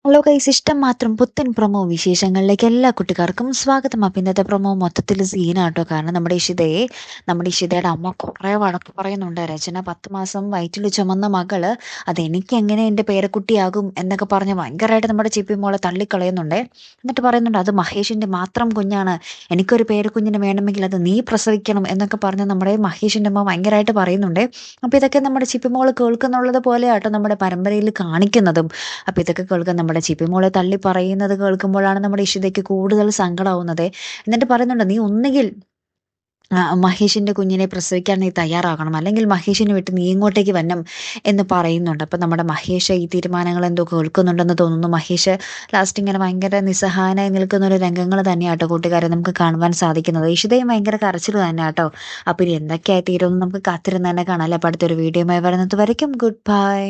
Hello guys, ഇഷ്ടം മാത്രം പുത്തൻ പ്രൊമോ വിശേഷങ്ങളിലേക്ക് എല്ലാ കുട്ടികാർക്കും സ്വാഗതം. അപ്പം ഇന്നത്തെ പ്രൊമോ മൊത്തത്തിൽ സീനാട്ടോ. കാരണം നമ്മുടെ ഇഷിതയുടെ അമ്മ കുറേ വഴക്ക് പറയുന്നുണ്ട്. രചന 10 മാസം വയറ്റിൽ ചുമന്ന മകള് അതെനിക്ക് എങ്ങനെ എൻ്റെ പേരക്കുട്ടിയാകും എന്നൊക്കെ പറഞ്ഞ് ഭയങ്കരമായിട്ട് നമ്മുടെ ചിപ്പി മോളെ തള്ളിക്കളയുന്നുണ്ട്. എന്നിട്ട് പറയുന്നുണ്ട് അത് മഹേഷിൻ്റെ മാത്രം കുഞ്ഞാണ്, എനിക്കൊരു പേരക്കുഞ്ഞിനെ വേണമെങ്കിൽ അത് നീ പ്രസവിക്കണം എന്നൊക്കെ പറഞ്ഞ് നമ്മുടെ മഹേഷിൻ്റെ അമ്മ ഭയങ്കരമായിട്ട് പറയുന്നുണ്ട്. അപ്പോൾ ഇതൊക്കെ നമ്മുടെ ചിപ്പി മോള് കേൾക്കുന്നുള്ളത് പോലെ ആട്ടോ നമ്മുടെ പരമ്പരയിൽ കാണിക്കുന്നതും. അപ്പോൾ ഇതൊക്കെ കേൾക്കാൻ നമ്മുടെ ചിപ്പി മോളെ തള്ളി പറയുന്നത് കേൾക്കുമ്പോഴാണ് നമ്മുടെ ഇഷിതയ്ക്ക് കൂടുതൽ സങ്കടമാവുന്നത്. എന്നിട്ട് പറയുന്നുണ്ട്, നീ ഒന്നുകിൽ മഹേഷിൻ്റെ കുഞ്ഞിനെ പ്രസവിക്കാൻ നീ തയ്യാറാകണം, അല്ലെങ്കിൽ മഹേഷിനെ വിട്ട് നീ ഇങ്ങോട്ടേക്ക് വരണം എന്ന് പറയുന്നുണ്ട്. അപ്പം നമ്മുടെ മഹേഷ് ഈ തീരുമാനങ്ങൾ എന്തോ കേൾക്കുന്നുണ്ടെന്ന് തോന്നുന്നു. മഹേഷ് ലാസ്റ്റ് ഇങ്ങനെ ഭയങ്കര നിസ്സഹായനായി നിൽക്കുന്ന ഒരു രംഗങ്ങൾ തന്നെയാട്ടോ കൂട്ടുകാരെ നമുക്ക് കാണുവാൻ സാധിക്കുന്നത്. ഇഷിതയും ഭയങ്കര കരച്ചിൽ തന്നെ ആട്ടോ. അപ്പോൾ ഇനി എന്തൊക്കെയായി തീരുമെന്ന് നമുക്ക് കാത്തിരുന്ന് തന്നെ കാണാം. അല്ലേ? അപ്പോൾ അടുത്തൊരു വീഡിയോയുമായി വരുന്നത് വരയ്ക്കും ഗുഡ് ബൈ.